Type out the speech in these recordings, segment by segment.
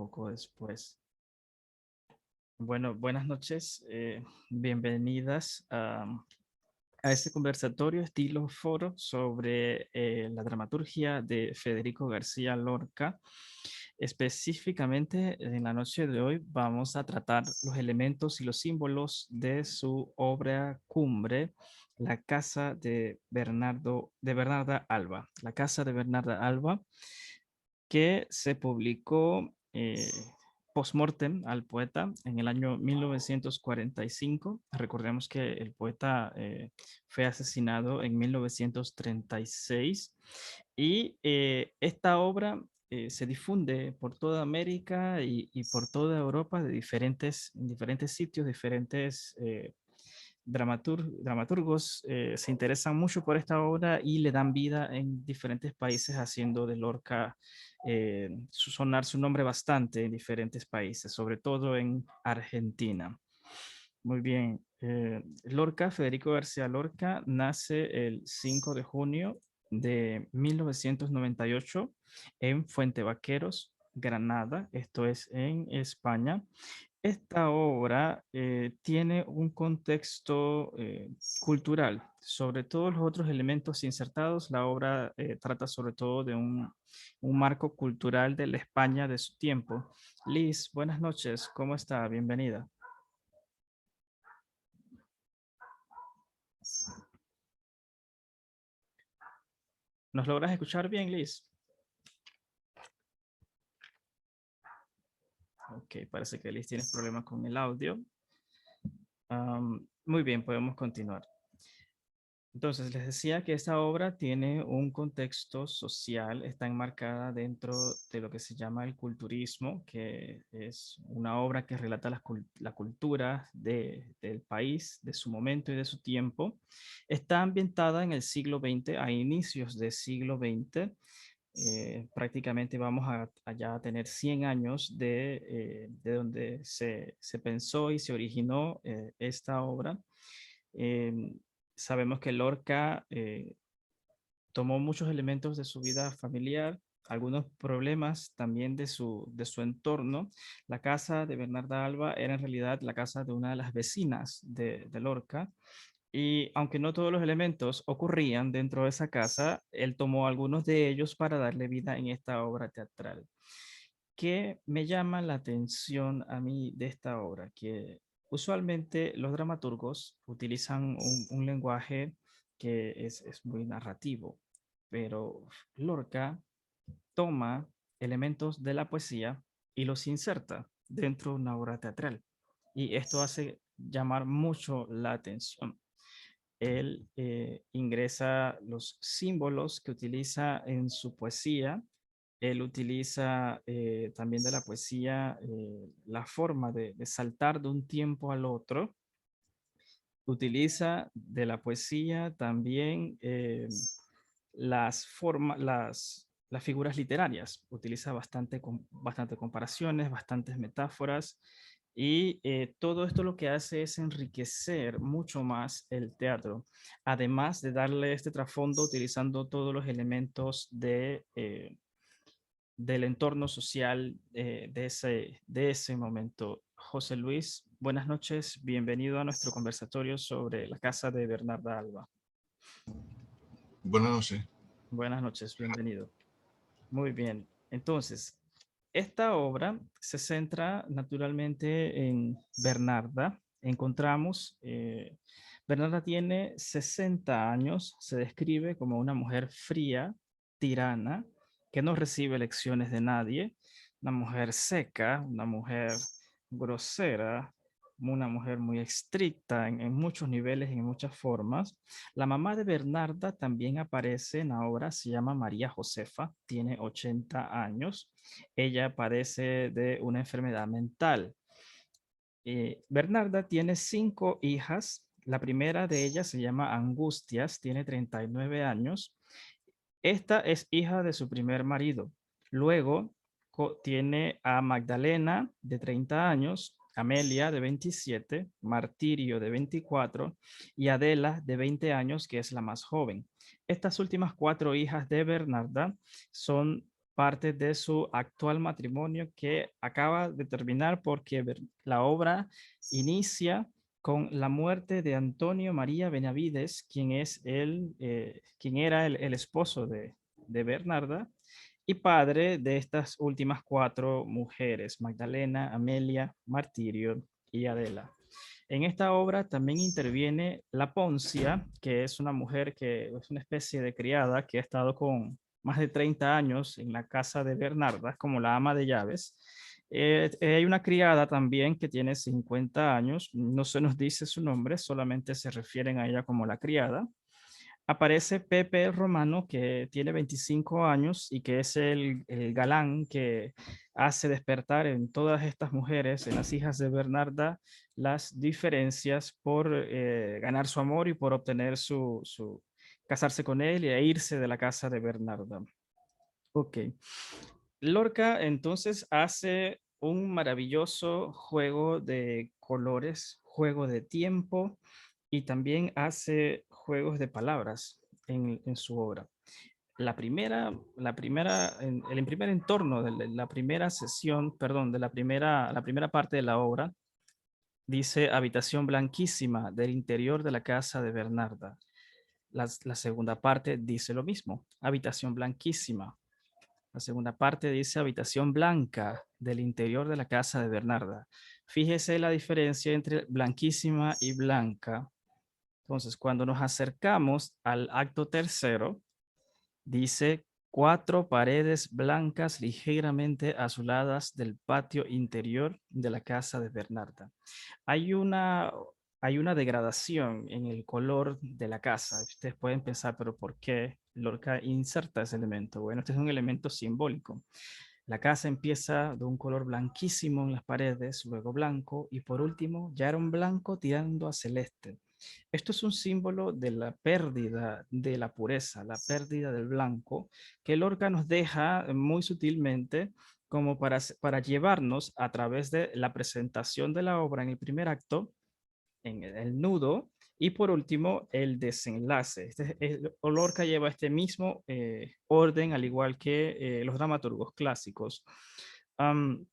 poco después. Bueno, buenas noches. Bienvenidas a este conversatorio estilo foro sobre la dramaturgia de Federico García Lorca. Específicamente, en la noche de hoy vamos a tratar los elementos y los símbolos de su obra cumbre, La Casa de Bernarda Alba. La Casa de Bernarda Alba, que se publicó post-mortem al poeta en el año 1945. Recordemos que el poeta fue asesinado en 1936 y esta obra se difunde por toda América y por toda Europa de diferentes sitios, diferentes dramaturgos se interesan mucho por esta obra y le dan vida en diferentes países, haciendo de Lorca sonar su nombre bastante en diferentes países, sobre todo en Argentina. Muy bien. Lorca, Federico García Lorca, nace el 5 de junio de 1998 en Fuente Vaqueros, Granada, esto es en España. Esta obra tiene un contexto cultural. Sobre todos los otros elementos insertados, la obra trata sobre todo de un marco cultural de la España de su tiempo. Liz, buenas noches. ¿Cómo está? Bienvenida. ¿Nos logras escuchar bien, Liz? Ok, parece que Liz tiene problemas con el audio. Muy bien, podemos continuar. Entonces, les decía que esta obra tiene un contexto social, está enmarcada dentro de lo que se llama el culturismo, que es una obra que relata la cultura del país, de su momento y de su tiempo. Está ambientada en el siglo XX, a inicios del siglo XX. Prácticamente vamos a ya tener 100 años de donde se pensó y se originó esta obra. Em, Sabemos que Lorca tomó muchos elementos de su vida familiar, algunos problemas también de su entorno. La casa de Bernarda Alba era en realidad la casa de una de las vecinas de Lorca. Y aunque no todos los elementos ocurrían dentro de esa casa, él tomó algunos de ellos para darle vida en esta obra teatral. ¿Qué me llama la atención a mí de esta obra? Que usualmente los dramaturgos utilizan un lenguaje que es muy narrativo, pero Lorca toma elementos de la poesía y los inserta dentro de una obra teatral. Y esto hace llamar mucho la atención. Él ingresa los símbolos que utiliza en su poesía. Él utiliza también de la poesía la forma de saltar de un tiempo al otro. Utiliza de la poesía también las figuras literarias. Utiliza bastante comparaciones, bastantes metáforas. Y todo esto lo que hace es enriquecer mucho más el teatro, además de darle este trasfondo utilizando todos los elementos del entorno social de ese momento. José Luis, buenas noches, bienvenido a nuestro conversatorio sobre la casa de Bernarda Alba. Buenas noches. Buenas noches, bienvenido. Muy bien, entonces, esta obra se centra naturalmente en Bernarda. Encontramos, Bernarda tiene 60 años, se describe como una mujer fría, tirana, que no recibe lecciones de nadie, una mujer seca, una mujer grosera, una mujer muy estricta en muchos niveles y en muchas formas. La mamá de Bernarda también aparece en la obra, se llama María Josefa, tiene 80 años. Ella padece de una enfermedad mental. Bernarda tiene 5 hijas. La primera de ellas se llama Angustias, tiene 39 años. Esta es hija de su primer marido. Luego tiene a Magdalena, de 30 años, Amelia, de 27, Martirio, de 24, y Adela, de 20 años, que es la más joven. Estas últimas 4 hijas de Bernarda son parte de su actual matrimonio que acaba de terminar porque la obra inicia con la muerte de Antonio María Benavides, quien era el esposo de Bernarda y padre de estas últimas cuatro mujeres, Magdalena, Amelia, Martirio y Adela. En esta obra también interviene la Poncia, que es una mujer que es una especie de criada que ha estado con más de 30 años en la casa de Bernarda como la ama de llaves. Hay una criada también que tiene 50 años, no se nos dice su nombre, solamente se refieren a ella como la criada. Aparece Pepe el Romano, que tiene 25 años y que es el galán que hace despertar en todas estas mujeres, en las hijas de Bernarda, las diferencias por ganar su amor y por obtener casarse con él e irse de la casa de Bernarda. Ok. Lorca entonces hace un maravilloso juego de colores, juego de tiempo y también hace juegos de palabras en su obra. El primer entorno de la primera sesión, perdón, de la primera parte de la obra, dice habitación blanquísima del interior de la casa de Bernarda. La segunda parte dice lo mismo, habitación blanquísima. La segunda parte dice habitación blanca del interior de la casa de Bernarda. Fíjese la diferencia entre blanquísima y blanca. Entonces, cuando nos acercamos al acto tercero, dice cuatro paredes blancas ligeramente azuladas del patio interior de la casa de Bernarda. Hay una, hay una degradación en el color de la casa. Ustedes pueden pensar, pero ¿por qué Lorca inserta ese elemento? Bueno, este es un elemento simbólico. La casa empieza de un color blanquísimo en las paredes, luego blanco y por último ya era un blanco tirando a celeste. Esto es un símbolo de la pérdida de la pureza, la pérdida del blanco, que Lorca nos deja muy sutilmente como para llevarnos a través de la presentación de la obra en el primer acto, en el nudo, y por último el desenlace. Lorca lleva este mismo orden, al igual que los dramaturgos clásicos. Um,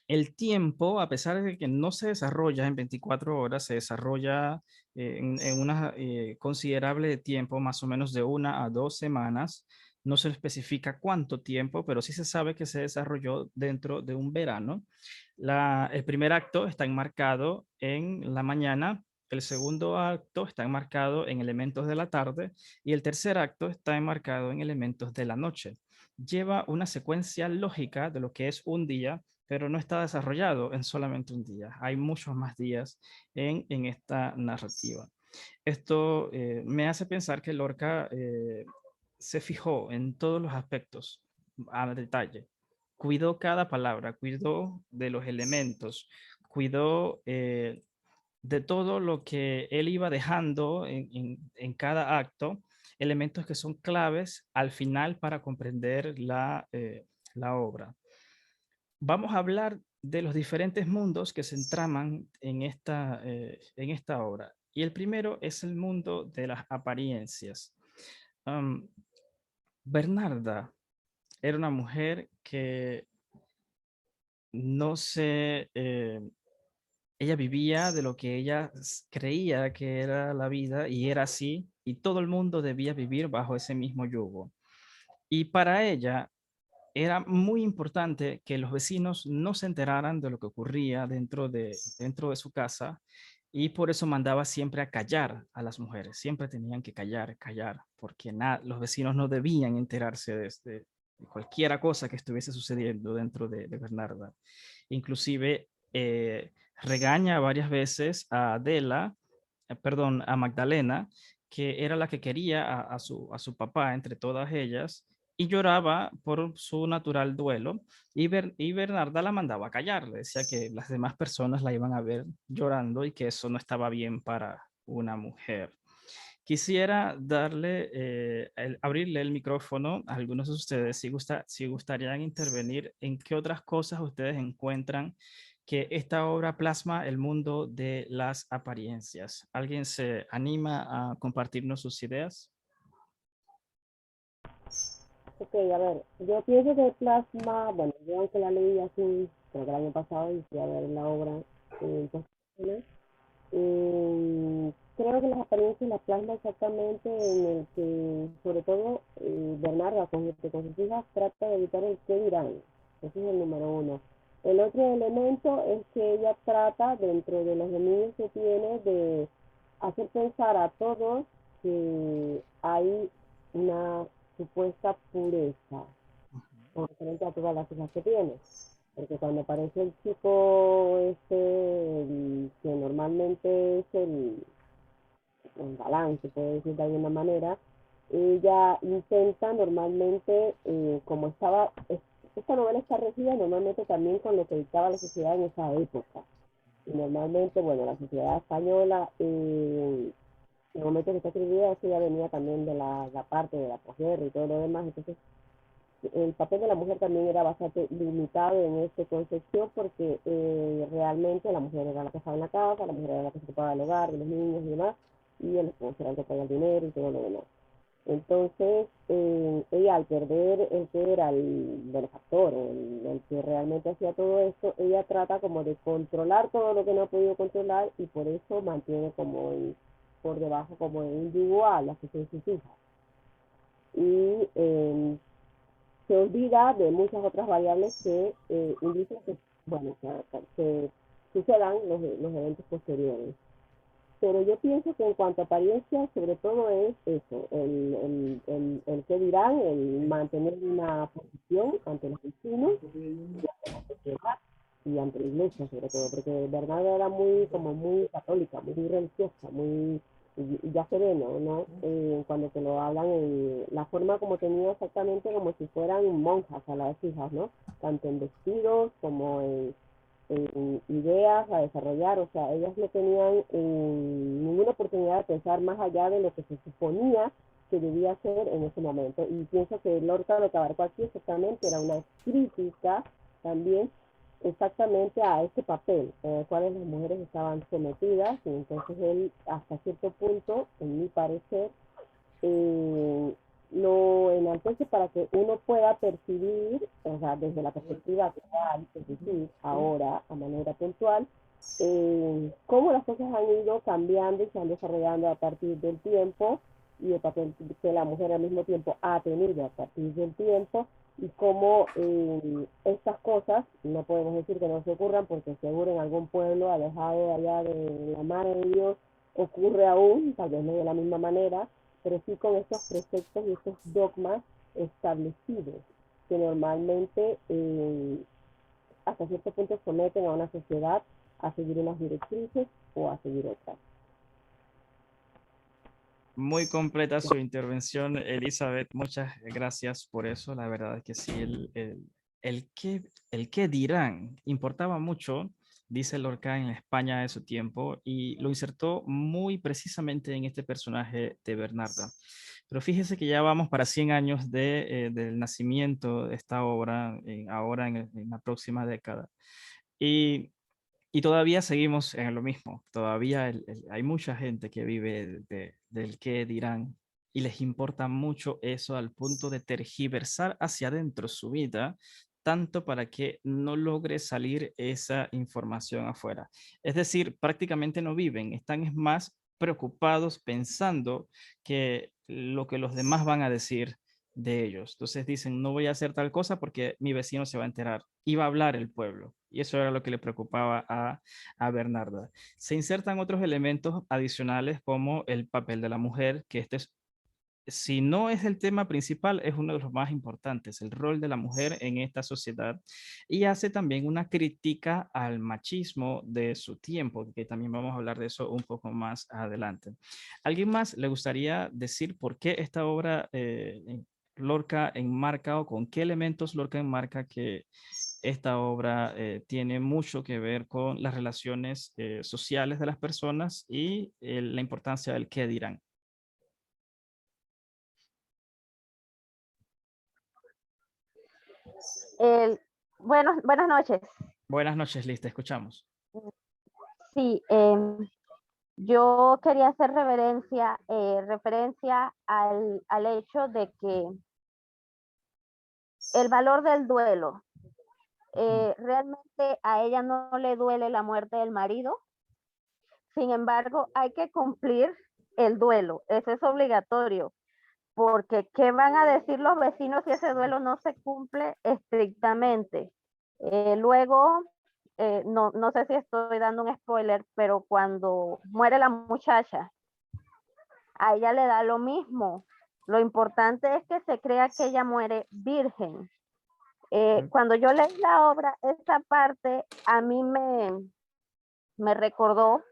el tiempo, a pesar de que no se desarrolla en 24 horas, se desarrolla en una considerable tiempo, más o menos de 1 a 2 semanas. No se especifica cuánto tiempo, pero sí se sabe que se desarrolló dentro de un verano. El primer acto está enmarcado en la mañana, el segundo acto está enmarcado en elementos de la tarde y el tercer acto está enmarcado en elementos de la noche. Lleva una secuencia lógica de lo que es un día, pero no está desarrollado en solamente un día. Hay muchos más días en esta narrativa. Esto me hace pensar que Lorca se fijó en todos los aspectos a detalle. Cuidó cada palabra, cuidó de los elementos, cuidó de todo lo que él iba dejando en cada acto, elementos que son claves al final para comprender la obra. Vamos a hablar de los diferentes mundos que se entraman en esta obra. Y el primero es el mundo de las apariencias. Um, Bernarda era una mujer que no se, ella vivía de lo que ella creía que era la vida y era así, y todo el mundo debía vivir bajo ese mismo yugo. Y para ella era muy importante que los vecinos no se enteraran de lo que ocurría dentro de su casa y por eso mandaba siempre a callar a las mujeres. Siempre tenían que callar, callar, porque los vecinos no debían enterarse de cualquier cosa que estuviese sucediendo dentro de Bernarda. Inclusive regaña varias veces a Adela, perdón, a Magdalena, que era la que quería a su papá entre todas ellas, y lloraba por su natural duelo, y Bernarda la mandaba a callar, le decía que las demás personas la iban a ver llorando y que eso no estaba bien para una mujer. Quisiera abrirle el micrófono a algunos de ustedes si gustarían intervenir en qué otras cosas ustedes encuentran que esta obra plasma el mundo de las apariencias. ¿Alguien se anima a compartirnos sus ideas? Ok, a ver, yo pienso que plasma, bueno, yo aunque la leí así, creo que el año pasado y fui a ver la obra en cuestión, creo que las apariencias las plasma exactamente en el que, sobre todo, Bernarda con sus hijas trata de evitar el qué dirán. Ese es el número uno. El otro elemento es que ella trata, dentro de los dominios que tiene, de hacer pensar a todos que hay una supuesta pureza con referente a todas las hijas que tiene. Porque cuando aparece el chico que normalmente es el galán, se puede decir de alguna manera, ella intenta normalmente, como esta novela está regida normalmente también con lo que dictaba la sociedad en esa época. Y normalmente, bueno, la sociedad española, en el momento que está escribida, eso ya venía también de la parte de la posguerra y todo lo demás, entonces el papel de la mujer también era bastante limitado en esta concepción porque realmente la mujer era la que estaba en la casa, la mujer era la que se ocupaba del hogar, de los niños y demás, y el esposo era el que traía el dinero y todo lo demás. Entonces, ella al perder el que era el benefactor, el que realmente hacía todo esto, ella trata como de controlar todo lo que no ha podido controlar y por eso mantiene como por debajo como individual las que son sus hijas. Y se olvida de muchas otras variables que indican que, bueno, que sucedan los eventos posteriores. Pero yo pienso que en cuanto a apariencia, sobre todo es eso, el que dirán, el mantener una posición ante los vecinos y ante la iglesia, sobre todo, porque Bernarda era muy, como muy católica, muy religiosa, muy, y ya se ve, ¿no? Cuando te lo hablan, en la forma como tenía exactamente como si fueran monjas a las hijas, ¿no? Tanto en vestidos como en ideas a desarrollar, o sea, ellas no tenían ninguna oportunidad de pensar más allá de lo que se suponía que debía ser en ese momento. Y pienso que Lorca lo que abarcó aquí exactamente era una crítica también exactamente a ese papel en el cual las mujeres estaban sometidas y entonces él hasta cierto punto, en mi parecer, eh, lo enaltece para que uno pueda percibir, o sea, desde la perspectiva real, es decir, ahora, a manera puntual, cómo las cosas han ido cambiando y se han desarrollando a partir del tiempo y el papel que la mujer al mismo tiempo ha tenido a partir del tiempo y cómo estas cosas, no podemos decir que no se ocurran porque seguro en algún pueblo alejado de allá de la mano de Dios ocurre aún, tal vez no de la misma manera, pero sí con estos preceptos y estos dogmas establecidos que normalmente hasta cierto punto someten a una sociedad a seguir unas directrices o a seguir otras. Muy completa su intervención, Elizabeth. Muchas gracias por eso. La verdad es que sí, el qué dirán importaba mucho, dice Lorca en España de su tiempo, y lo insertó muy precisamente en este personaje de Bernarda. Pero fíjese que ya vamos para 100 años del nacimiento de esta obra, ahora en la próxima década. Y y todavía seguimos en lo mismo. Todavía hay mucha gente que vive del qué dirán y les importa mucho eso al punto de tergiversar hacia adentro su vida, tanto para que no logre salir esa información afuera. Es decir, prácticamente no viven, están es más preocupados pensando que lo que los demás van a decir de ellos. Entonces dicen, no voy a hacer tal cosa porque mi vecino se va a enterar. Y va a hablar el pueblo. Y eso era lo que le preocupaba a Bernarda. Se insertan otros elementos adicionales como el papel de la mujer, que este es, si no es el tema principal, es uno de los más importantes, el rol de la mujer en esta sociedad. Y hace también una crítica al machismo de su tiempo, que también vamos a hablar de eso un poco más adelante. ¿Alguien más le gustaría decir por qué esta obra Lorca enmarca o con qué elementos Lorca enmarca que esta obra tiene mucho que ver con las relaciones sociales de las personas y la importancia del qué dirán? El, buenas noches. Buenas noches, Liz, te escuchamos. Sí, yo quería hacer referencia al hecho de que el valor del duelo. Realmente a ella no le duele la muerte del marido, sin embargo, hay que cumplir el duelo, eso es obligatorio, porque ¿qué van a decir los vecinos si ese duelo no se cumple estrictamente? Luego, no sé si estoy dando un spoiler, pero cuando muere la muchacha, a ella le da lo mismo. Lo importante es que se crea que ella muere virgen. Cuando yo leí la obra, esa parte a mí me recordó,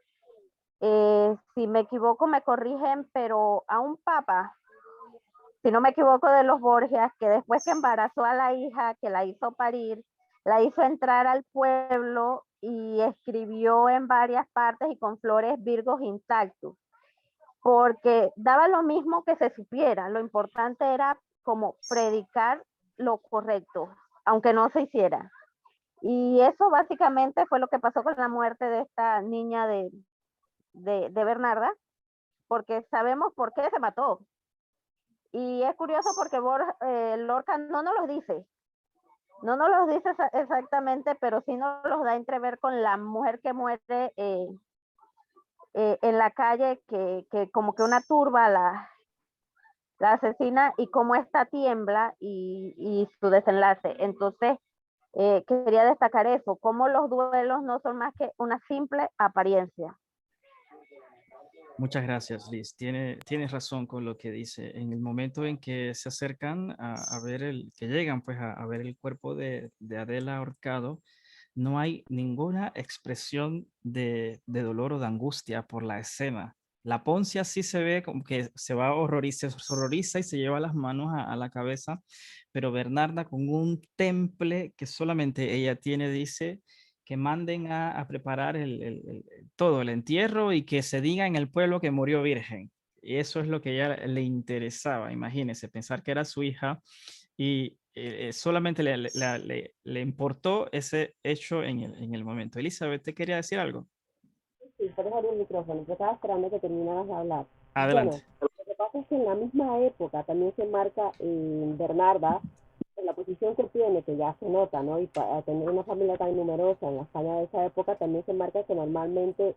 si me equivoco me corrigen, pero a un papa, si no me equivoco, de los Borgias, que después que embarazó a la hija, que la hizo parir, la hizo entrar al pueblo y escribió en varias partes y con flores virgos intactos, porque daba lo mismo que se supiera, lo importante era como predicar lo correcto, aunque no se hiciera. Y eso básicamente fue lo que pasó con la muerte de esta niña de Bernarda, porque sabemos por qué se mató. Y es curioso porque Lorca no nos los dice, no nos los dice exactamente, pero sí nos los da a entrever con la mujer que muere en la calle, que como que una turba la asesina y cómo esta tiembla y su desenlace. Entonces, quería destacar eso, cómo los duelos no son más que una simple apariencia. Muchas gracias, Liz. Tienes razón con lo que dice. En el momento en que se acercan a ver que llegan pues a ver el cuerpo de Adela ahorcado, no hay ninguna expresión de dolor o de angustia por la escena. La Poncia sí se ve como que se va a horrorizar, se horroriza y se lleva las manos a la cabeza, pero Bernarda con un temple que solamente ella tiene, dice que manden a preparar todo el entierro y que se diga en el pueblo que murió virgen. Y eso es lo que ella le interesaba, imagínense, pensar que era su hija y solamente le importó ese hecho en el momento. Elizabeth, ¿te quería decir algo? Sí, puedes abrir el micrófono. Yo estaba esperando que terminaras de hablar. Adelante. Bueno, lo que pasa es que en la misma época también se marca Bernarda, en la posición que tiene, que ya se nota, ¿no? Y para tener una familia tan numerosa en la España de esa época, también se marca que normalmente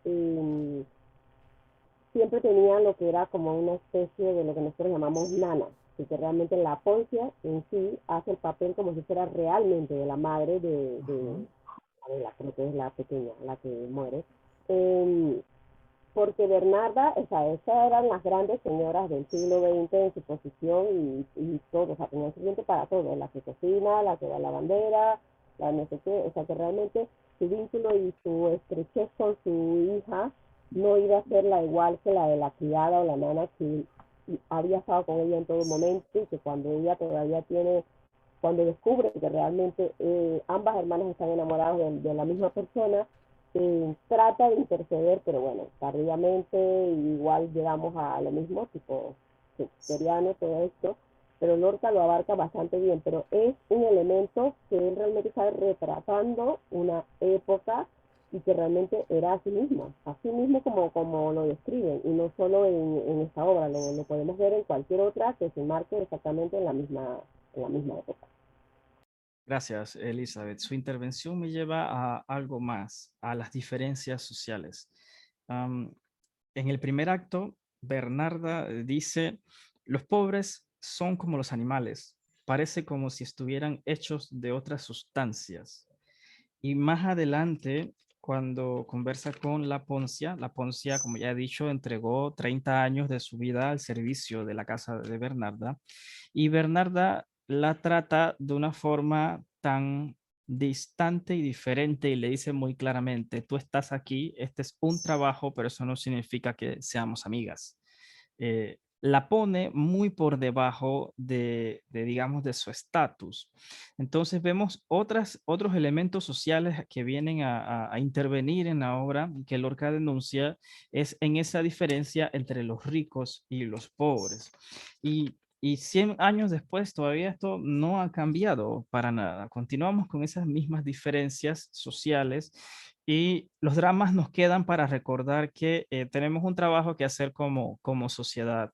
siempre tenían lo que era como una especie de lo que nosotros llamamos nana, y que realmente la Poncia en sí hace el papel como si fuera realmente de la madre de la, creo que es la pequeña, la que muere. Porque Bernarda, o sea, esas eran las grandes señoras del siglo XX en su posición y todo, o sea, tenían suficiente para todo, la que cocina, la que da la bandera, la no sé qué, o sea, que realmente su vínculo y su estrechez con su hija no iba a ser la igual que la de la criada o la nana que había estado con ella en todo momento y que cuando ella todavía tiene, cuando descubre que realmente ambas hermanas están enamoradas de la misma persona, trata de interceder, pero bueno, tardíamente, igual llegamos a lo mismo, tipo shakespeariano, todo esto, pero Lorca lo abarca bastante bien, pero es un elemento que él realmente está retratando una época y que realmente era así mismo como lo describen, y no solo en esta obra, lo podemos ver en cualquier otra que se marque exactamente en la misma época. Gracias, Elizabeth. Su intervención me lleva a algo más, a las diferencias sociales. En el primer acto, Bernarda dice, los pobres son como los animales, parece como si estuvieran hechos de otras sustancias. Y más adelante, cuando conversa con la Poncia, como ya he dicho, entregó 30 años de su vida al servicio de la casa de Bernarda, y Bernarda la trata de una forma tan distante y diferente y le dice muy claramente, tú estás aquí, este es un trabajo, pero eso no significa que seamos amigas. La pone muy por debajo digamos, de su estatus. Entonces vemos otros elementos sociales que vienen a intervenir en la obra que Lorca denuncia, es en esa diferencia entre los ricos y los pobres. Y 100 años después todavía esto no ha cambiado para nada. Continuamos con esas mismas diferencias sociales y los dramas nos quedan para recordar que tenemos un trabajo que hacer como sociedad,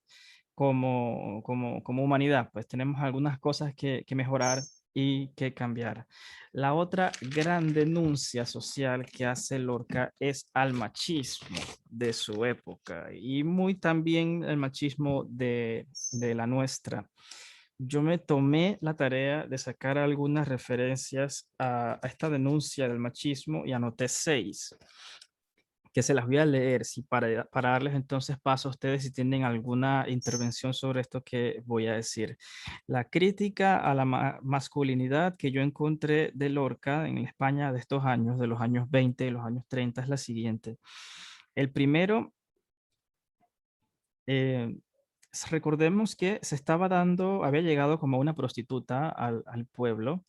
como humanidad. Pues tenemos algunas cosas que mejorar y que cambiara. La otra gran denuncia social que hace Lorca es al machismo de su época y muy también el machismo de la nuestra. Yo me tomé la tarea de sacar algunas referencias a esta denuncia del machismo y anoté 6 que se las voy a leer para darles entonces paso a ustedes si tienen alguna intervención sobre esto que voy a decir. La crítica a la masculinidad que yo encontré de Lorca en España de estos años, de los años 20 y los años 30, es la siguiente. El primero, recordemos que se estaba dando, había llegado como una prostituta al pueblo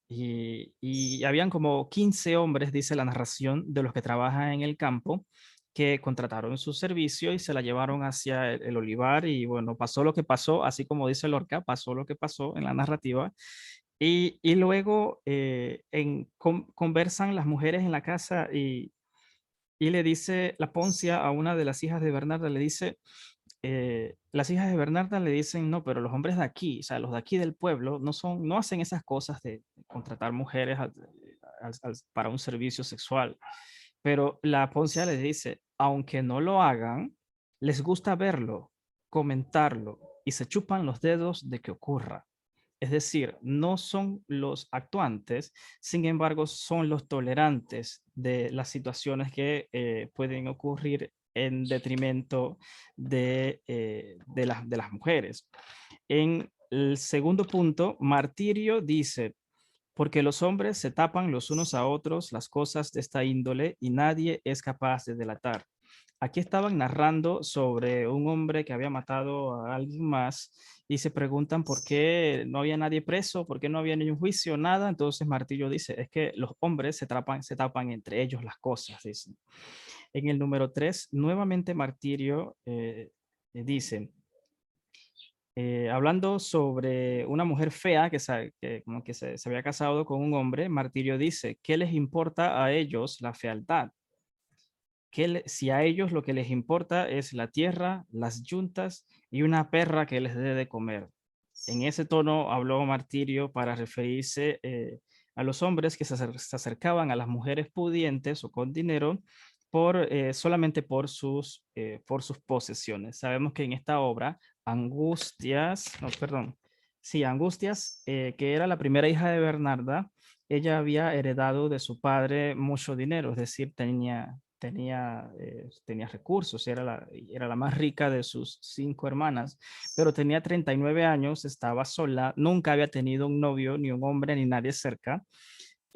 y habían como 15 hombres, dice la narración, de los que trabajan en el campo, que contrataron su servicio y se la llevaron hacia el olivar y bueno, pasó lo que pasó, así como dice Lorca, pasó lo que pasó en la narrativa. Y luego conversan las mujeres en la casa y le dice la Poncia a una de las hijas de Bernarda, le dice, las hijas de Bernarda le dicen, no, pero los hombres de aquí, o sea, los de aquí del pueblo, no hacen esas cosas de contratar mujeres para un servicio sexual. Pero la Poncia le dice, aunque no lo hagan, les gusta verlo, comentarlo y se chupan los dedos de que ocurra. Es decir, no son los actuantes, sin embargo, son los tolerantes de las situaciones que pueden ocurrir en detrimento de las mujeres. En el segundo punto, Martirio dice, porque los hombres se tapan los unos a otros las cosas de esta índole y nadie es capaz de delatar. Aquí estaban narrando sobre un hombre que había matado a alguien más y se preguntan por qué no había nadie preso, por qué no había ningún juicio, nada. Entonces Martillo dice, es que los hombres se tapan entre ellos las cosas, dicen. En el número 3, nuevamente Martirio dice, hablando sobre una mujer fea como que se había casado con un hombre, Martirio dice, ¿qué les importa a ellos la fealdad? Si a ellos lo que les importa es la tierra, las yuntas y una perra que les dé de comer. En ese tono habló Martirio para referirse a los hombres que se acercaban a las mujeres pudientes o con dinero solamente por sus posesiones. Sabemos que en esta obra, Angustias, no, perdón, sí, Angustias, que era la primera hija de Bernarda, ella había heredado de su padre mucho dinero, es decir, tenía recursos, era la más rica de sus 5 hermanas, pero tenía 39 años, estaba sola, nunca había tenido un novio, ni un hombre, ni nadie cerca.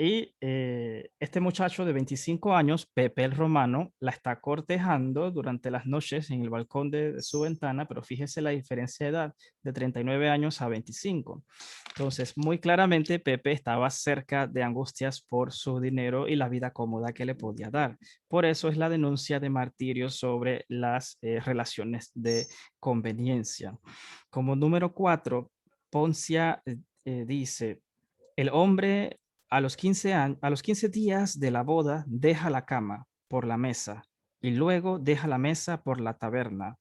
Y este muchacho de 25 años, Pepe el Romano, la está cortejando durante las noches en el balcón de su ventana, pero fíjese la diferencia de edad, de 39 años a 25. Entonces, muy claramente, Pepe estaba cerca de Angustias por su dinero y la vida cómoda que le podía dar. Por eso es la denuncia de Martirio sobre las relaciones de conveniencia. Como número 4, Poncia dice, el hombre a los 15 días de la boda deja la cama por la mesa y luego deja la mesa por la taberna.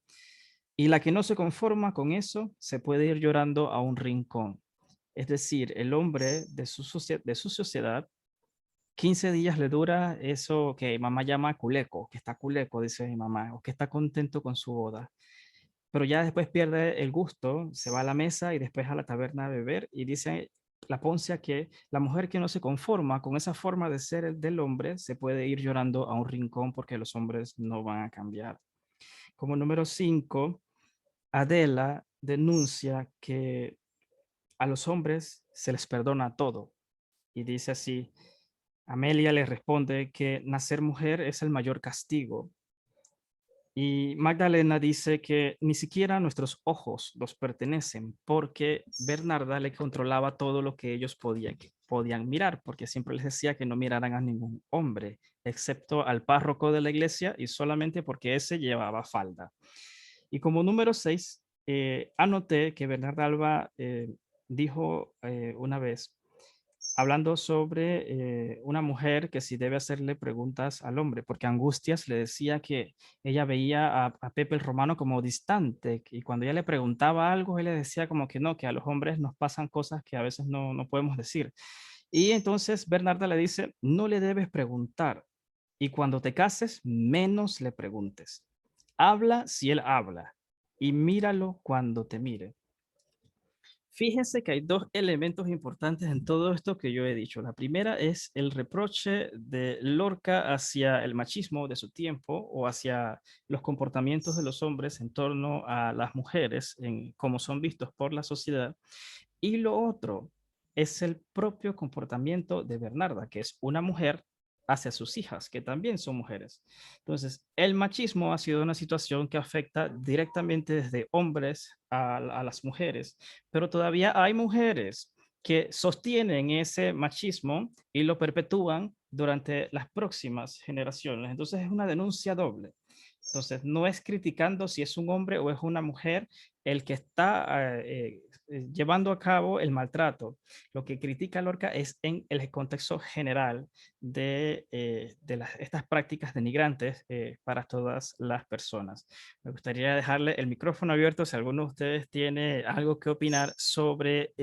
Y la que no se conforma con eso se puede ir llorando a un rincón. Es decir, el hombre de su sociedad, 15 días le dura eso que mamá llama culeco, que está culeco, dice mi mamá, o que está contento con su boda. Pero ya después pierde el gusto, se va a la mesa y después a la taberna a beber y dice la Poncia que la mujer que no se conforma con esa forma de ser del hombre se puede ir llorando a un rincón porque los hombres no van a cambiar. Como número 5, Adela denuncia que a los hombres se les perdona todo y dice así, Amelia le responde que nacer mujer es el mayor castigo. Y Magdalena dice que ni siquiera nuestros ojos los pertenecen porque Bernarda le controlaba todo lo que ellos podían mirar, porque siempre les decía que no miraran a ningún hombre, excepto al párroco de la iglesia y solamente porque ese llevaba falda. Y como número 6, anoté que Bernarda Alba dijo una vez, hablando sobre una mujer que sí debe hacerle preguntas al hombre, porque Angustias le decía que ella veía a Pepe el Romano como distante y cuando ella le preguntaba algo, él le decía como que no, que a los hombres nos pasan cosas que a veces no podemos decir. Y entonces Bernarda le dice, no le debes preguntar y cuando te cases, menos le preguntes. Habla si él habla y míralo cuando te mire. Fíjense que hay dos elementos importantes en todo esto que yo he dicho. La primera es el reproche de Lorca hacia el machismo de su tiempo o hacia los comportamientos de los hombres en torno a las mujeres, en cómo son vistos por la sociedad. Y lo otro es el propio comportamiento de Bernarda, que es una mujer hacia sus hijas, que también son mujeres. Entonces, el machismo ha sido una situación que afecta directamente desde hombres a las mujeres, pero todavía hay mujeres que sostienen ese machismo y lo perpetúan durante las próximas generaciones. Entonces, es una denuncia doble. Entonces, no es criticando si es un hombre o es una mujer el que está llevando a cabo el maltrato. Lo que critica Lorca es en el contexto general de estas prácticas denigrantes para todas las personas. Me gustaría dejarle el micrófono abierto si alguno de ustedes tiene algo que opinar sobre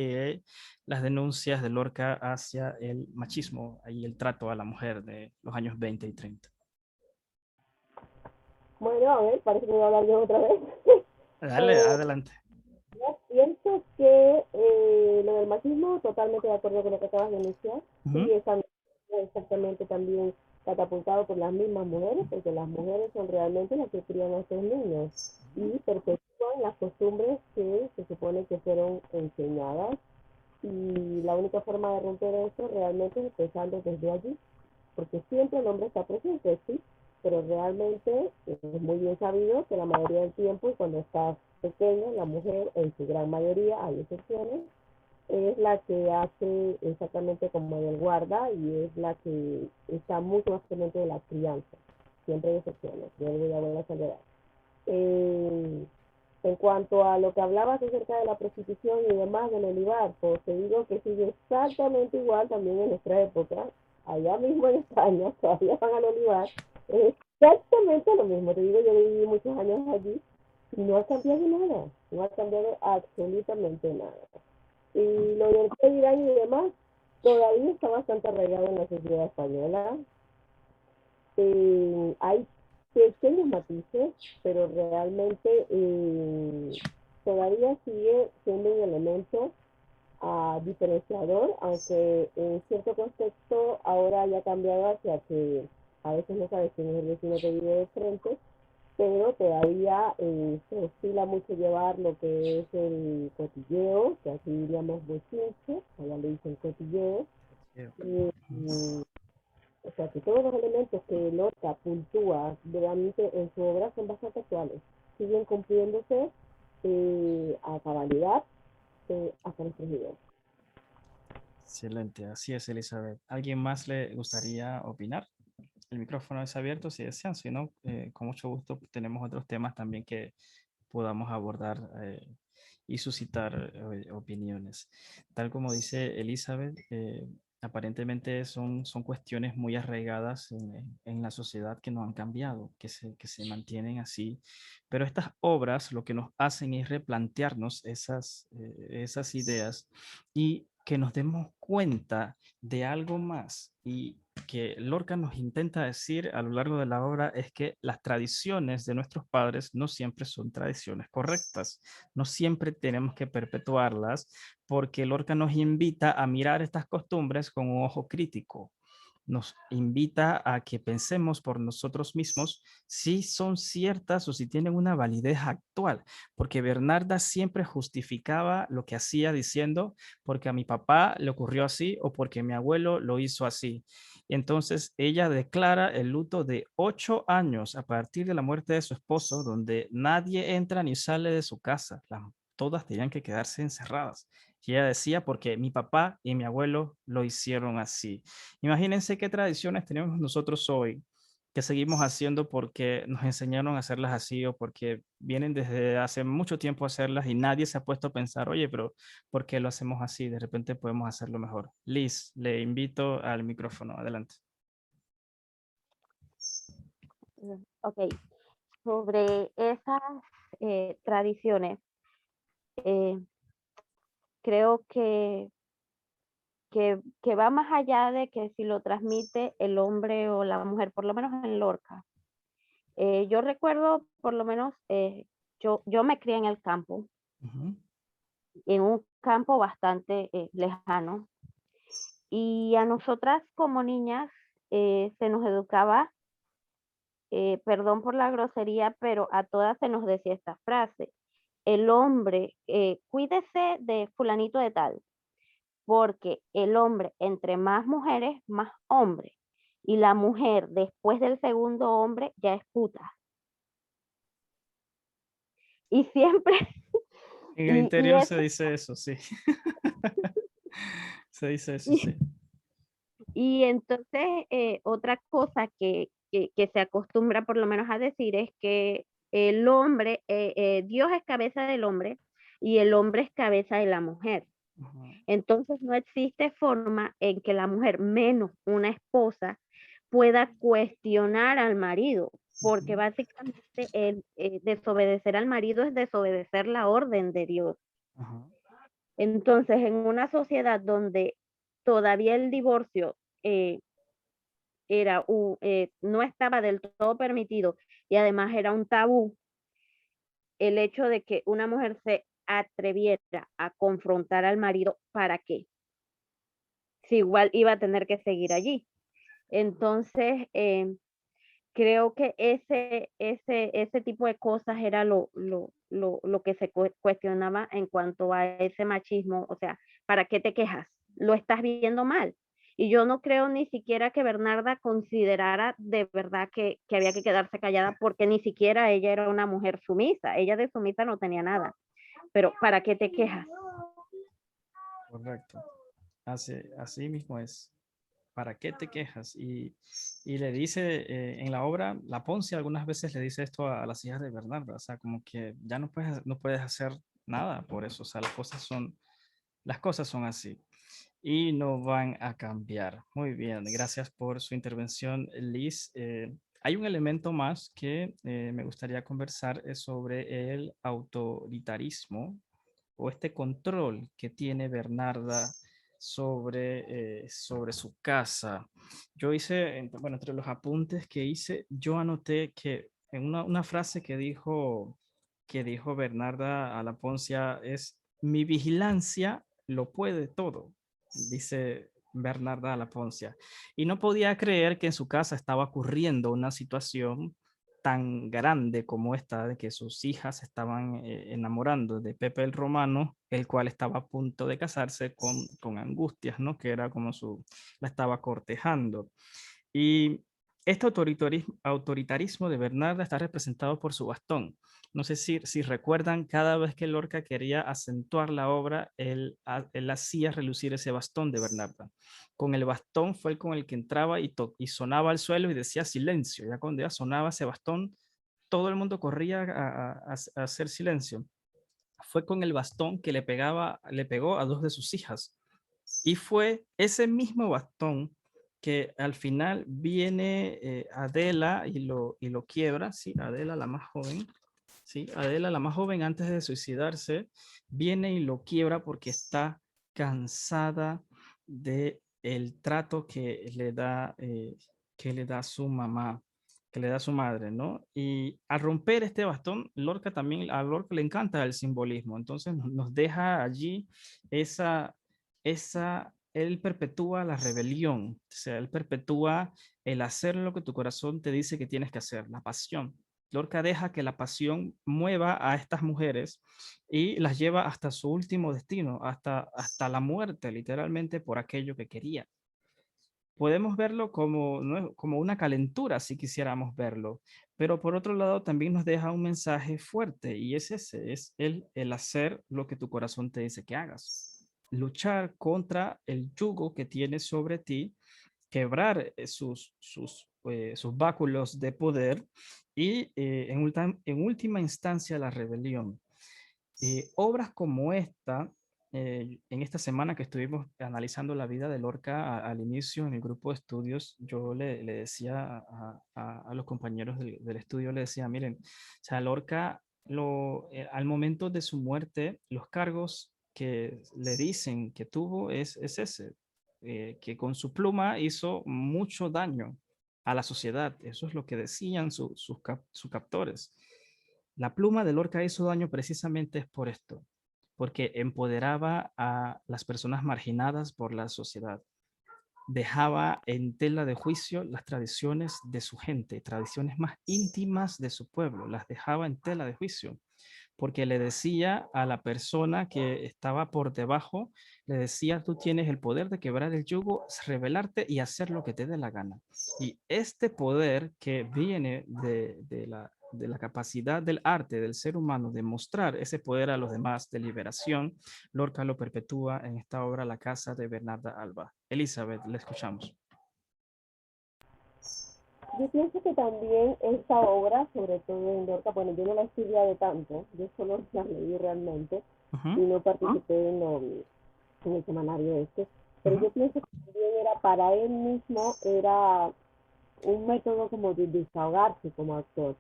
las denuncias de Lorca hacia el machismo y el trato a la mujer de los años 20 y 30. Bueno, a ver, parece que voy a hablar yo otra vez. Dale, adelante. Yo pienso que lo del machismo, totalmente de acuerdo con lo que acabas de iniciar, sí, está exactamente también catapultado por las mismas mujeres, porque las mujeres son realmente las que crían a estos niños y perpetúan las costumbres que se supone que fueron enseñadas y la única forma de romper esto realmente es empezando desde allí, porque siempre el hombre está presente, sí, pero realmente es muy bien sabido que la mayoría del tiempo, cuando estás pequeña, la mujer, en su gran mayoría, hay excepciones, es la que hace exactamente como el guarda y es la que está mucho más pendiente de la crianza. Siempre hay excepciones, yo voy a volver a salvedad. En cuanto a lo que hablabas acerca de la prostitución y demás del olivar, pues te digo que sigue exactamente igual también en nuestra época. Allá mismo en España todavía van al olivar. Es exactamente lo mismo. Te digo, yo viví muchos años allí y no ha cambiado nada. No ha cambiado absolutamente nada. Y lo del que dirán y demás todavía está bastante arraigado en la sociedad española. Hay pequeños matices, pero realmente todavía sigue siendo un elemento diferenciador, aunque en cierto contexto ahora haya cambiado hacia que a veces no sabes quién es el vecino que vive de frente, pero todavía se estila mucho llevar lo que es el cotilleo, que aquí diríamos bochinche, allá le dicen cotilleo, y o sea, que todos los elementos que Lorca puntúa realmente en su obra son bastante actuales. Siguen cumpliéndose a cabalidad hasta nuestros días. Excelente, así es, Elizabeth. ¿Alguien más le gustaría opinar? El micrófono es abierto si desean, si no, con mucho gusto tenemos otros temas también que podamos abordar y suscitar opiniones. Tal como dice Elizabeth, aparentemente son cuestiones muy arraigadas en la sociedad que no han cambiado, que se mantienen así. Pero estas obras lo que nos hacen es replantearnos esas ideas y que nos demos cuenta de algo más y que Lorca nos intenta decir a lo largo de la obra es que las tradiciones de nuestros padres no siempre son tradiciones correctas, no siempre tenemos que perpetuarlas porque Lorca nos invita a mirar estas costumbres con un ojo crítico, nos invita a que pensemos por nosotros mismos si son ciertas o si tienen una validez actual, porque Bernarda siempre justificaba lo que hacía diciendo, porque a mi papá le ocurrió así o porque mi abuelo lo hizo así. Entonces ella declara el luto de 8 años a partir de la muerte de su esposo, donde nadie entra ni sale de su casa. Todas tenían que quedarse encerradas. Y ella decía, porque mi papá y mi abuelo lo hicieron así. Imagínense qué tradiciones tenemos nosotros hoy que seguimos haciendo porque nos enseñaron a hacerlas así o porque vienen desde hace mucho tiempo a hacerlas y nadie se ha puesto a pensar, oye, pero ¿por qué lo hacemos así? De repente podemos hacerlo mejor. Liz, le invito al micrófono. Adelante. Ok, sobre esas tradiciones, eh, creo que va más allá de que si lo transmite el hombre o la mujer, por lo menos en Lorca. Yo recuerdo, por lo menos, yo me crié en el campo, Ujú. en un campo bastante lejano, y a nosotras como niñas se nos educaba, perdón por la grosería, pero a todas se nos decía esta frase: el hombre, cuídese de fulanito de tal, porque el hombre entre más mujeres, más hombre, y la mujer después del segundo hombre ya es puta. Y siempre, En el y interior se eso, dice eso, sí. Se dice eso, y, sí. y entonces otra cosa que se acostumbra por lo menos a decir es que el hombre, Dios es cabeza del hombre y el hombre es cabeza de la mujer. Ujú. Entonces no existe forma en que la mujer, menos una esposa, pueda cuestionar al marido, porque Ujú. básicamente desobedecer al marido es desobedecer la orden de Dios. Ajá. Entonces, en una sociedad donde todavía el divorcio eh, no estaba del todo permitido y además era un tabú, el hecho de que una mujer se atreviera a confrontar al marido, ¿para qué? Si igual iba a tener que seguir allí. Entonces, creo que ese tipo de cosas era lo que se cuestionaba en cuanto a ese machismo. O sea, ¿para qué te quejas? Lo estás viendo mal. Y yo no creo ni siquiera que Bernarda considerara de verdad que había que quedarse callada, porque ni siquiera ella era una mujer sumisa. Ella de sumisa no tenía nada. Pero ¿para qué te quejas? Correcto. Así mismo es. ¿Para qué te quejas? Y le dice en la obra, la Ponce algunas veces le dice esto a las hijas de Bernarda, o sea, como que ya no puedes hacer nada por eso, o sea, las cosas son así y no van a cambiar. Muy bien, gracias por su intervención, Liz. Hay un elemento más que me gustaría conversar, es sobre el autoritarismo o este control que tiene Bernarda sobre su casa. Yo hice, bueno, entre los apuntes que hice, yo anoté que en una frase que dijo Bernarda a la Poncia es: mi vigilancia lo puede todo, dice Bernarda a la Poncia. Y no podía creer que en su casa estaba ocurriendo una situación tan grande como esta, de que sus hijas estaban enamorando de Pepe el Romano, el cual estaba a punto de casarse con Angustias, ¿no? Que era como la estaba cortejando. Y este autoritarismo de Bernarda está representado por su bastón. No sé si recuerdan, cada vez que Lorca quería acentuar la obra, él hacía relucir ese bastón de Bernarda. Con el bastón fue el con el que entraba y sonaba al suelo y decía silencio. Ya cuando ya sonaba ese bastón, todo el mundo corría a hacer silencio. Fue con el bastón que le pegó a dos de sus hijas. Y fue ese mismo bastón que al final viene Adela y lo quiebra, ¿sí? Adela la más joven, ¿sí? Adela la más joven antes de suicidarse, viene y lo quiebra porque está cansada de el trato que le da su mamá, que le da su madre, ¿no? Y al romper este bastón, Lorca también, a Lorca le encanta el simbolismo, entonces nos deja allí él perpetúa la rebelión, o sea, él perpetúa el hacer lo que tu corazón te dice que tienes que hacer, la pasión. Lorca deja que la pasión mueva a estas mujeres y las lleva hasta su último destino, hasta la muerte, literalmente, por aquello que quería. Podemos verlo como, ¿no? Como una calentura, si quisiéramos verlo, pero por otro lado también nos deja un mensaje fuerte y es ese, es el hacer lo que tu corazón te dice que hagas. Luchar contra el yugo que tienes sobre ti, quebrar sus báculos de poder y en última instancia la rebelión. Obras como esta, en esta semana que estuvimos analizando la vida de Lorca al inicio en el grupo de estudios, yo le decía a los compañeros del estudio, le decía, miren, o sea, Lorca, al momento de su muerte, los cargos que le dicen que tuvo es ese, que con su pluma hizo mucho daño a la sociedad. Eso es lo que decían sus captores. La pluma de Lorca hizo daño precisamente es por esto, porque empoderaba a las personas marginadas por la sociedad. Dejaba en tela de juicio las tradiciones de su gente, tradiciones más íntimas de su pueblo, las dejaba en tela de juicio, porque le decía a la persona que estaba por debajo, le decía, tú tienes el poder de quebrar el yugo, rebelarte y hacer lo que te dé la gana. Y este poder que viene de la capacidad del arte, del ser humano, de mostrar ese poder a los demás, de liberación, Lorca lo perpetúa en esta obra La Casa de Bernarda Alba. Elizabeth, le escuchamos. Yo pienso que también esta obra, sobre todo en Lorca, bueno, yo no la he estudiado tanto, yo solo la leí realmente y no participé en el semanario este, pero yo pienso que también era para él mismo, era un método como de desahogarse como actor,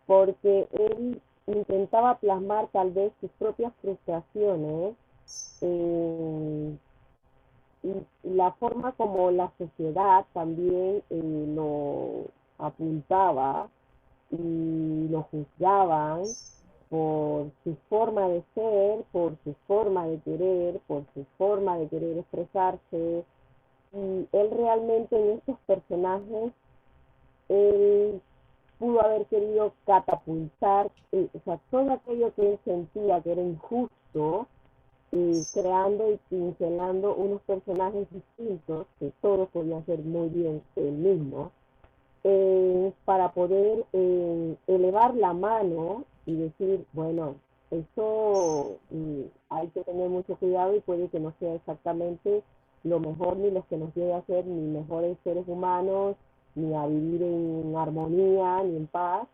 porque él intentaba plasmar tal vez sus propias frustraciones y la forma como la sociedad también lo apuntaba y lo juzgaban por su forma de ser, por su forma de querer, por su forma de querer expresarse. Y él realmente en estos personajes, él pudo haber querido catapultar, o sea, todo aquello que él sentía que era injusto, creando y pincelando unos personajes distintos, que todos podían ser muy bien el mismo, para poder elevar la mano y decir, bueno, eso hay que tener mucho cuidado y puede que no sea exactamente lo mejor ni lo que nos lleve a ser ni mejores seres humanos, ni a vivir en armonía, ni en paz.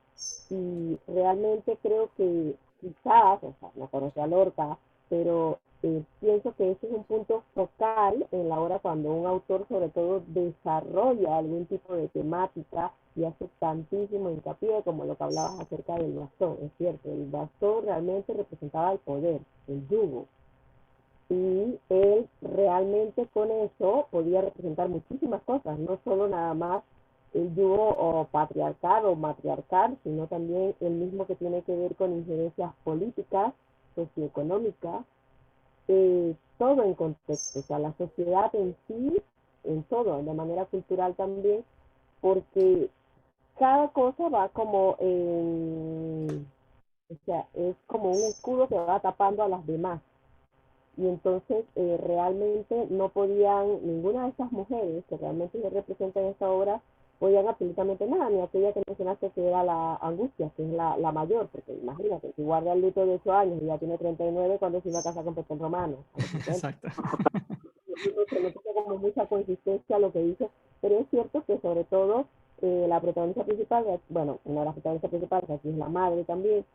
Y realmente creo que quizás, o sea, no conozco a Lorca, pero pienso que ese es un punto focal en la hora cuando un autor sobre todo desarrolla algún tipo de temática y hace tantísimo hincapié como lo que hablabas acerca del bastón. Es cierto, el bastón realmente representaba el poder, el yugo, y él realmente con eso podía representar muchísimas cosas, no solo nada más el yugo o patriarcal o matriarcal, sino también el mismo que tiene que ver con injerencias políticas, socioeconómicas, todo en contexto, o sea, la sociedad en sí, en todo, de manera cultural también, porque cada cosa va como o sea, es como un escudo que va tapando a las demás. Y entonces realmente no podían, ninguna de estas mujeres que realmente se representan en esta obra, podían absolutamente nada, ni aquella que mencionaste que era la Angustia, que es la mayor, porque imagínate, si guarda el luto de 8 años y ya tiene 39, cuando se iba a casar con Petón Romano. Exacto. No tiene como mucha consistencia lo que dice, pero es cierto que sobre todo la protagonista principal, bueno, una de las protagonistas principales, aquí es la madre también,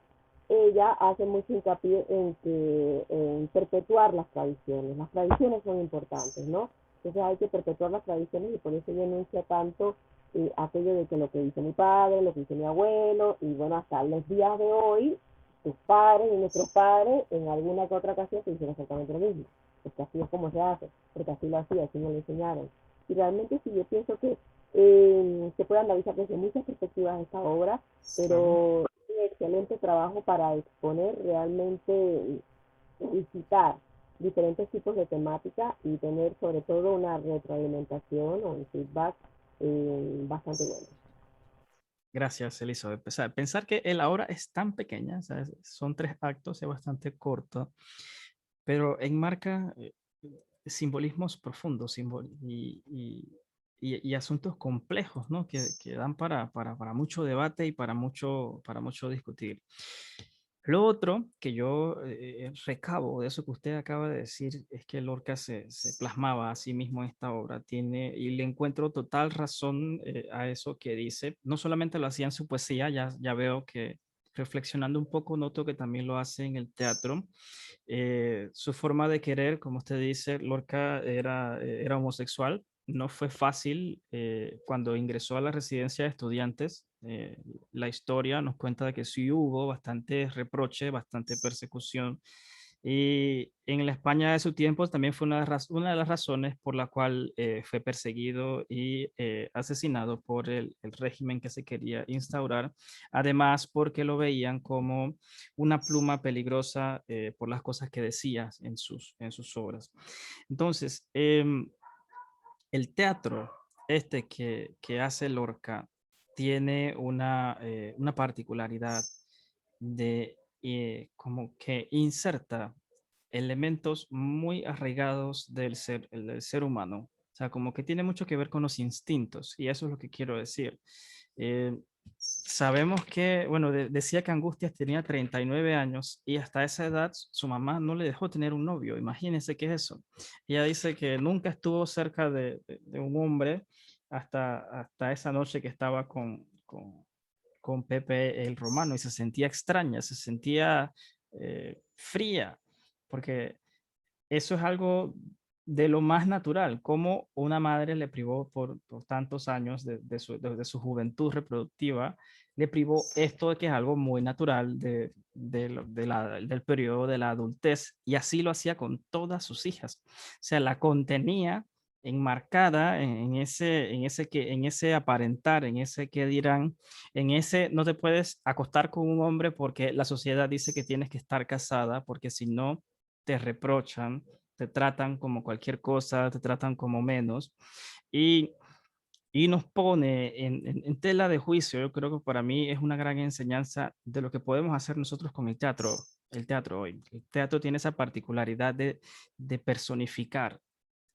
ella hace mucho hincapié en perpetuar las tradiciones. Las tradiciones son importantes, ¿no? Entonces hay que perpetuar las tradiciones y por eso denuncia tanto aquello de que lo que dice mi padre, lo que dice mi abuelo, y bueno, hasta los días de hoy, tus padres y nuestros padres en alguna que otra ocasión se hicieron exactamente lo mismo. Porque así es como se hace, porque así lo hacía, así me lo enseñaron. Y realmente sí, yo pienso que se puede analizar desde muchas perspectivas esta obra, pero excelente trabajo para exponer realmente, visitar diferentes tipos de temática y tener sobre todo una retroalimentación o un feedback bastante bueno. Gracias, Elizabeth. Pensar que la obra es tan pequeña, o sea, son 3 actos, es bastante corto, pero enmarca simbolismos profundos y asuntos complejos, ¿no? Que dan para mucho debate y para mucho discutir. Lo otro que yo recabo de eso que usted acaba de decir es que Lorca se plasmaba a sí mismo en esta obra. Tiene, y le encuentro total razón a eso que dice. No solamente lo hacía en su poesía, ya veo que reflexionando un poco noto que también lo hace en el teatro. Su forma de querer, como usted dice, Lorca era homosexual. No fue fácil cuando ingresó a la residencia de estudiantes. La historia nos cuenta de que sí hubo bastante reproche, bastante persecución. Y en la España de su tiempo también fue una de las razones por la cual fue perseguido y asesinado por el régimen que se quería instaurar. Además, porque lo veían como una pluma peligrosa por las cosas que decía en sus obras. Entonces, el teatro que hace Lorca tiene una particularidad de como que inserta elementos muy arraigados del ser humano. O sea, como que tiene mucho que ver con los instintos, y eso es lo que quiero decir. Eh, Sabemos que, bueno, decía que Angustias tenía 39 años y hasta esa edad su mamá no le dejó tener un novio. Imagínense qué es eso. Ella dice que nunca estuvo cerca de un hombre hasta esa noche que estaba con Pepe el Romano y se sentía extraña, se sentía fría, porque eso es algo de lo más natural, como una madre le privó por tantos años de su juventud reproductiva, le privó esto que es algo muy natural del periodo de la adultez, y así lo hacía con todas sus hijas. O sea, la contenía enmarcada en ese aparentar, en ese que dirán, en ese no te puedes acostar con un hombre porque la sociedad dice que tienes que estar casada, porque si no te reprochan, te tratan como cualquier cosa, te tratan como menos, y, y nos pone en tela de juicio. Yo creo que para mí es una gran enseñanza de lo que podemos hacer nosotros con el teatro hoy. El teatro tiene esa particularidad de personificar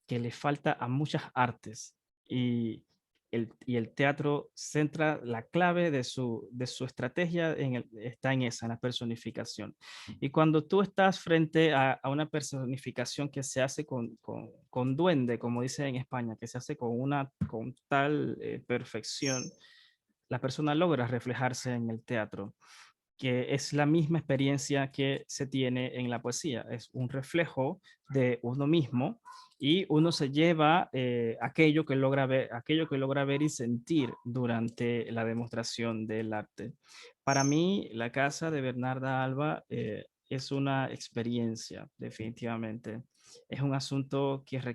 que le falta a muchas artes, y el teatro centra la clave de su estrategia está en esa, en la personificación. Y cuando tú estás frente a una personificación que se hace con duende, como dice en España, que se hace con tal perfección, la persona logra reflejarse en el teatro, que es la misma experiencia que se tiene en la poesía. Es un reflejo de uno mismo, y uno se lleva aquello que logra ver y sentir durante la demostración del arte. Para mí, la casa de Bernarda Alba es una experiencia, definitivamente. Es un asunto que es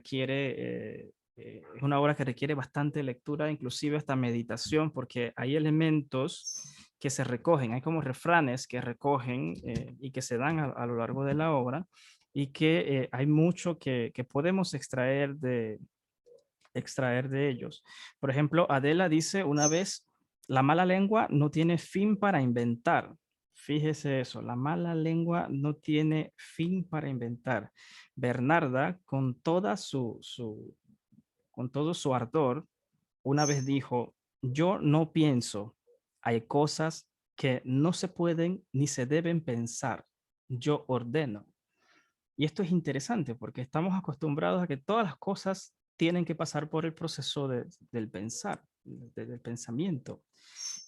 una obra que requiere bastante lectura, inclusive hasta meditación, porque hay elementos que se recogen, hay como refranes que recogen y que se dan a lo largo de la obra, y que hay mucho que podemos extraer de ellos. Por ejemplo, Adela dice una vez, la mala lengua no tiene fin para inventar. Fíjese eso, la mala lengua no tiene fin para inventar. Bernarda, con todo su ardor, una vez dijo, yo no pienso, hay cosas que no se pueden ni se deben pensar, yo ordeno. Y esto es interesante porque estamos acostumbrados a que todas las cosas tienen que pasar por el proceso del pensar, del pensamiento.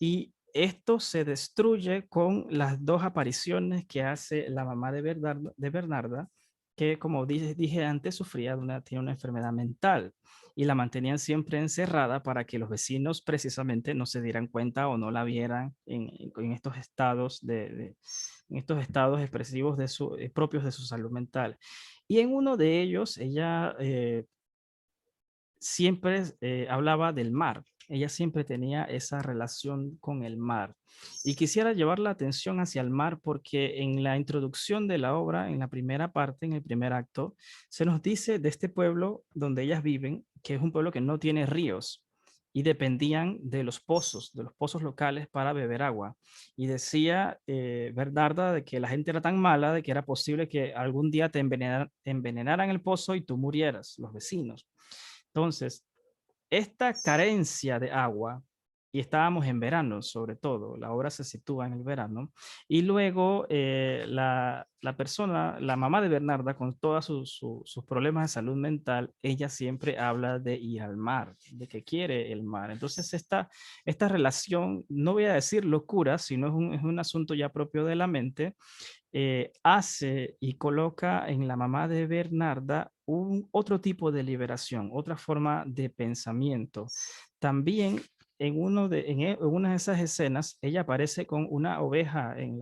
Y esto se destruye con las dos apariciones que hace la mamá de Bernarda, que como dije antes, tiene una enfermedad mental, y la mantenían siempre encerrada para que los vecinos precisamente no se dieran cuenta o no la vieran en estos estados en estos estados expresivos propios de su salud mental. Y en uno de ellos, ella siempre hablaba del mar. Ella siempre tenía esa relación con el mar. Y quisiera llevar la atención hacia el mar porque en la introducción de la obra, en la primera parte, en el primer acto, se nos dice de este pueblo donde ellas viven, que es un pueblo que no tiene ríos y dependían de los pozos locales para beber agua. Y decía Bernarda de que la gente era tan mala de que era posible que algún día te envenenaran el pozo y tú murieras, los vecinos. Entonces, esta carencia de agua y estábamos en verano, sobre todo. La obra se sitúa en el verano. Y luego la persona, la mamá de Bernarda, con todos sus problemas de salud mental, ella siempre habla de ir al mar, de que quiere el mar. Entonces esta relación, no voy a decir locura, sino es un asunto ya propio de la mente, hace y coloca en la mamá de Bernarda otro tipo de liberación, otra forma de pensamiento. También en una de esas escenas, ella aparece con una oveja en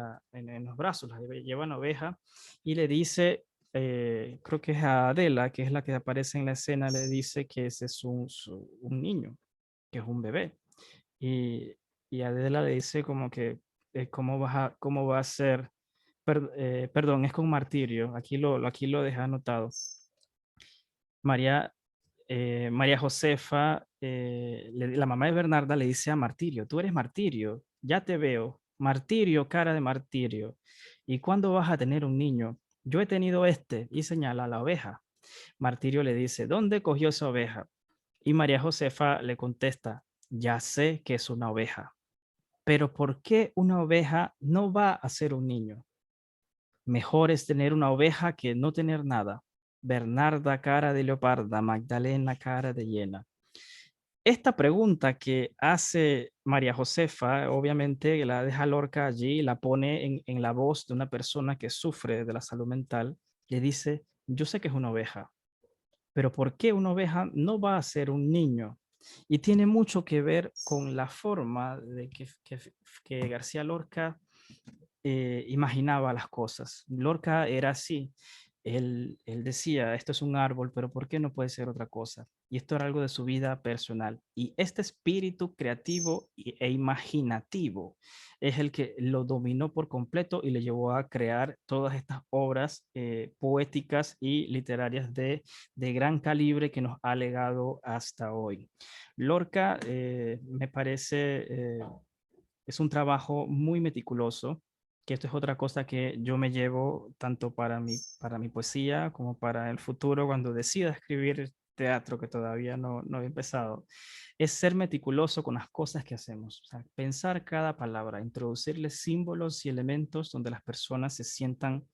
los brazos, lleva una oveja y le dice, creo que es a Adela, que es la que aparece en la escena, le dice que ese es un niño, que es un bebé. Y, y Adela le dice como que, cómo va a ser? Perdón, es con martirio. Aquí lo deja anotado. María, María Josefa, la mamá de Bernarda le dice a Martirio, tú eres Martirio, ya te veo. Martirio, cara de Martirio. ¿Y cuándo vas a tener un niño? Yo he tenido este, y señala a la oveja. Martirio le dice, ¿dónde cogió esa oveja? Y María Josefa le contesta, ya sé que es una oveja. Pero ¿por qué una oveja no va a ser un niño? Mejor es tener una oveja que no tener nada. Bernarda cara de leoparda, Magdalena cara de hiena. Esta pregunta que hace María Josefa, obviamente la deja Lorca allí, la pone en la voz de una persona que sufre de la salud mental, le dice, yo sé que es una oveja, pero ¿por qué una oveja no va a ser un niño? Y tiene mucho que ver con la forma de que García Lorca imaginaba las cosas. Lorca era así. Él decía, esto es un árbol, pero ¿por qué no puede ser otra cosa? Y esto era algo de su vida personal. Y este espíritu creativo e imaginativo es el que lo dominó por completo y le llevó a crear todas estas obras poéticas y literarias de gran calibre que nos ha legado hasta hoy. Lorca me parece, es un trabajo muy meticuloso, que esto es otra cosa que yo me llevo tanto para mi poesía como para el futuro cuando decida escribir teatro, que todavía no he empezado, es ser meticuloso con las cosas que hacemos, o sea, pensar cada palabra, introducirle símbolos y elementos donde las personas se sientan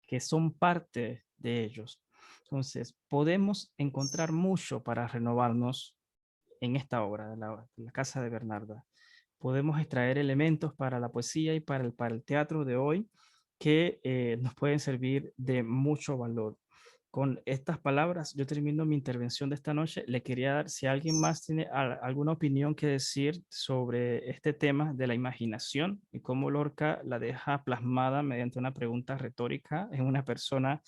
que son parte de ellos. Entonces, podemos encontrar mucho para renovarnos en esta obra de la Casa de Bernarda. Podemos extraer elementos para la poesía y para el teatro de hoy que nos pueden servir de mucho valor. Con estas palabras, yo termino mi intervención de esta noche. Le quería dar, si alguien más tiene alguna opinión que decir sobre este tema de la imaginación y cómo Lorca la deja plasmada mediante una pregunta retórica en una persona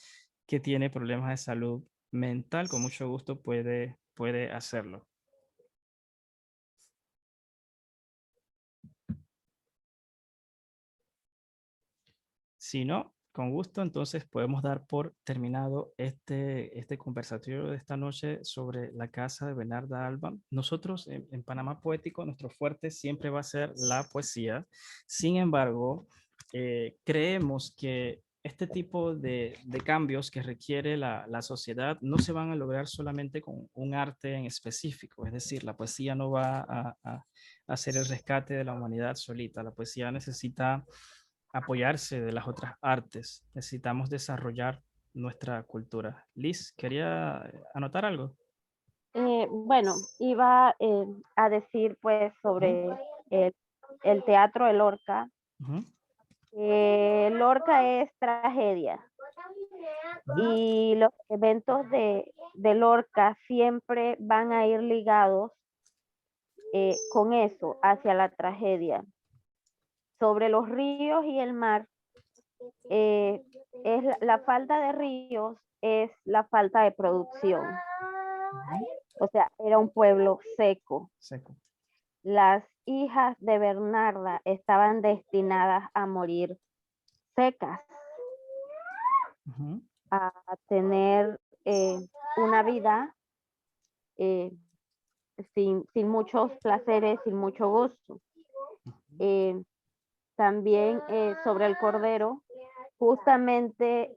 que tiene problemas de salud mental, con mucho gusto puede hacerlo. Si no, con gusto, entonces podemos dar por terminado este conversatorio de esta noche sobre la casa de Bernarda Alba. Nosotros en Panamá Poético, nuestro fuerte siempre va a ser la poesía. Sin embargo, creemos que este tipo de cambios que requiere la sociedad no se van a lograr solamente con un arte en específico. Es decir, la poesía no va a hacer el rescate de la humanidad solita. La poesía necesita apoyarse de las otras artes. Necesitamos desarrollar nuestra cultura. Liz, ¿quería anotar algo? Bueno, iba a decir pues sobre el, el teatro de Lorca. Ujú. Lorca es tragedia y los eventos de Lorca siempre van a ir ligados con eso, hacia la tragedia. Sobre los ríos y el mar, es la falta de ríos es la falta de producción. O sea, era un pueblo seco. Seco. Las hijas de Bernarda estaban destinadas a morir secas, Ujú. a tener una vida sin muchos placeres, sin mucho gusto. También sobre el cordero, justamente,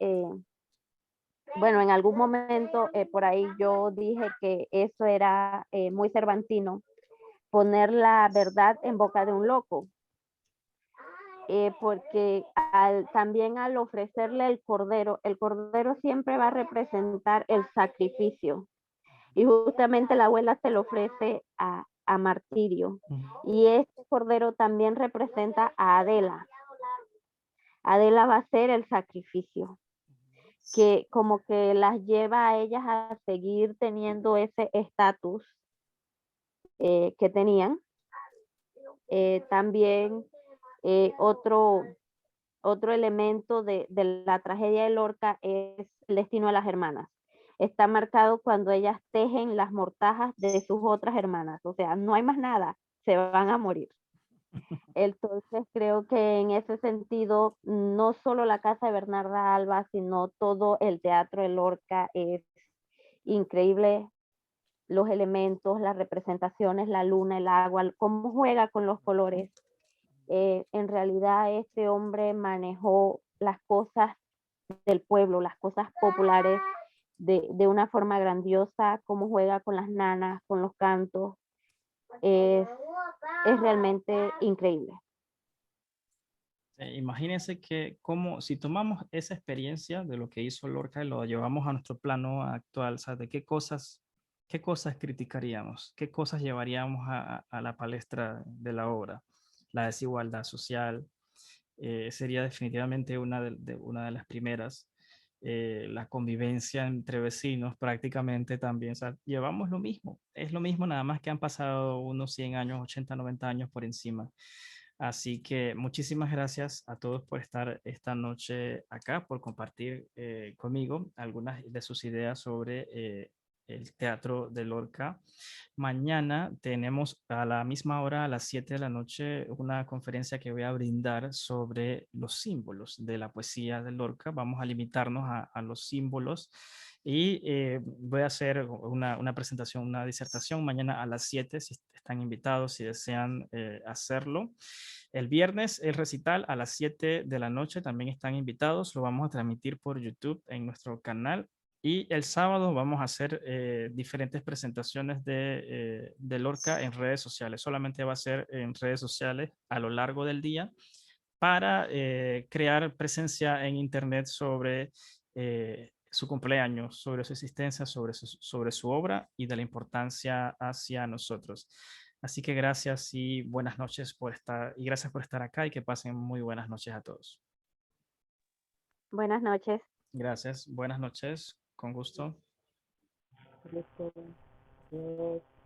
bueno, en algún momento por ahí yo dije que eso era muy cervantino, poner la verdad en boca de un loco. Porque también al ofrecerle el cordero siempre va a representar el sacrificio. Y justamente la abuela se lo ofrece a Martirio. Y este cordero también representa a Adela. Adela va a ser el sacrificio, que como que las lleva a ellas a seguir teniendo ese estatus que tenían. También otro elemento de la tragedia de Lorca es el destino de las hermanas. Está marcado cuando ellas tejen las mortajas de sus otras hermanas. O sea, no hay más nada, se van a morir. Entonces creo que en ese sentido, no solo la casa de Bernarda Alba, sino todo el teatro de Lorca es increíble. Los elementos, las representaciones, la luna, el agua, cómo juega con los colores. En realidad este hombre manejó las cosas del pueblo, las cosas populares de una forma grandiosa, cómo juega con las nanas, con los cantos, es realmente increíble. Imagínense que como si tomamos esa experiencia de lo que hizo Lorca y lo llevamos a nuestro plano actual, ¿sabes? De qué cosas criticaríamos, qué cosas llevaríamos a la palestra de la obra. La desigualdad social sería definitivamente una de las primeras. La convivencia entre vecinos prácticamente también, o sea, llevamos lo mismo, es lo mismo, nada más que han pasado unos 100 años, 80, 90 años por encima. Así que muchísimas gracias a todos por estar esta noche acá, por compartir conmigo algunas de sus ideas sobre el teatro de Lorca. Mañana tenemos a la misma hora, a las 7 de la noche, una conferencia que voy a brindar sobre los símbolos de la poesía de Lorca. Vamos a limitarnos a los símbolos y voy a hacer una presentación, una disertación mañana a las 7, si están invitados, si desean hacerlo. El viernes el recital a las 7 de la noche, también están invitados, lo vamos a transmitir por YouTube en nuestro canal. Y el sábado vamos a hacer diferentes presentaciones de Lorca en redes sociales. Solamente va a ser en redes sociales a lo largo del día para crear presencia en Internet sobre su cumpleaños, sobre su existencia, sobre su obra y de la importancia hacia nosotros. Así que gracias y buenas noches por estar, y gracias por estar acá y que pasen muy buenas noches a todos. Buenas noches. Gracias, buenas noches, con gusto. Listo. Dios.